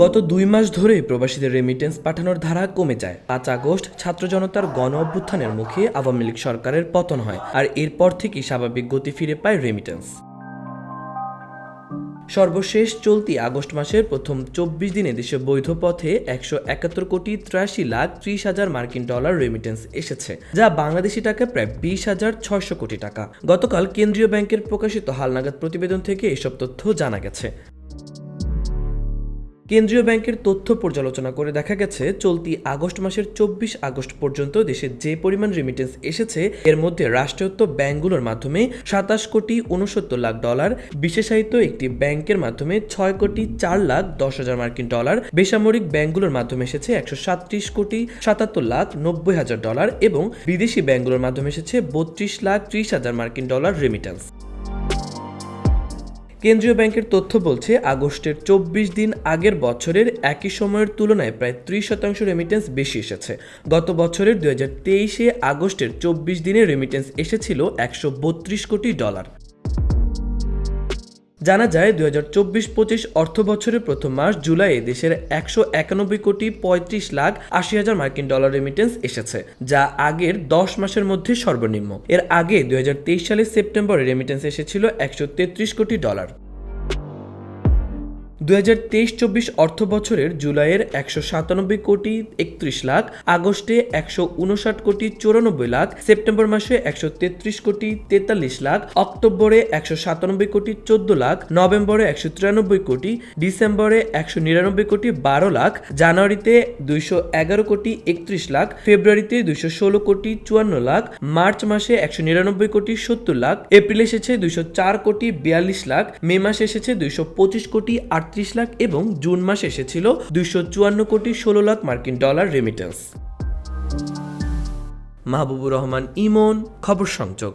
গত 2 মাস ধরেই প্রবাসীদের রেমিটেন্স পাঠানোর ধারা কমে যায়। 5 আগস্ট ছাত্র জনতার গণ অভ্যুত্থানের মুখে আওয়ামী লীগ সরকারের পতন হয়, আর এরপর থেকেই স্বাভাবিক গতি ফিরে পায় রেমিটেন্স। সর্বশেষ চলতি আগস্ট মাসের প্রথম 24 দিনে দেশে বৈধ পথে 171,83,30,000 মার্কিন ডলার রেমিটেন্স এসেছে, যা বাংলাদেশি টাকা প্রায় 20,600 কোটি টাকা। গতকাল কেন্দ্রীয় ব্যাংকের প্রকাশিত হালনাগাদ প্রতিবেদন থেকে এসব তথ্য জানা গেছে। কেন্দ্রীয় ব্যাংকের তথ্য পর্যালোচনা করে দেখা গেছে, চলতি আগস্ট মাসের 24 আগস্ট পর্যন্ত দেশে যে পরিমাণ রেমিটেন্স এসেছে, এর মধ্যে রাষ্ট্রায়ত্ত ব্যাংকগুলোর মাধ্যমে 27,69,00,000 ডলার, বিশেষায়িত একটি ব্যাংকের মাধ্যমে 6,04,10,000 মার্কিন ডলার, বেসামরিক ব্যাংকগুলোর মাধ্যমে এসেছে 137,77,90,000 ডলার এবং বিদেশি ব্যাংকগুলোর মাধ্যমে এসেছে 32,30,000 মার্কিন ডলার রেমিটেন্স। কেন্দ্রীয় ব্যাংকের তথ্য বলছে, আগস্টের 24 দিন আগের বছরের একই সময়ের তুলনায় প্রায় 30% রেমিটেন্স বেশি এসেছে। গত বছরের 2023 আগস্টের 24 দিনে রেমিটেন্স এসেছিল 132 কোটি ডলার। জানা যায়, 2024-25 অর্থ বছরের প্রথম মাস জুলাইয়ে দেশের 191,35,80,000 মার্কিন ডলার রেমিটেন্স এসেছে, যা আগের 10 মাসের মধ্যে সর্বনিম্ন। এর আগে 2023 সালের সেপ্টেম্বরে রেমিটেন্স এসেছিল 133 কোটি ডলার। 2023-24 অর্থ বছরের জুলাইয়ের 197,31,00,000, আগস্টে 159,94,00,000, সেপ্টেম্বর মাসে 133,43,00,000, অক্টোবরে 197,14,00,000, নভেম্বরে 193 কোটি, ডিসেম্বরে 199,12,00,000, জানুয়ারিতে 211,31,00,000, ফেব্রুয়ারিতে 216,54,00,000, মার্চ মাসে 199,70,00,000, এপ্রিলে এসেছে 204,42,00,000, মে মাসে এসেছে 225,38,00,000 এবং জুন মাসে এসেছিল 254,16,00,000 মার্কিন ডলার রেমিটেন্স। মাহবুবুর রহমান ইমন, খবর সংযোগ।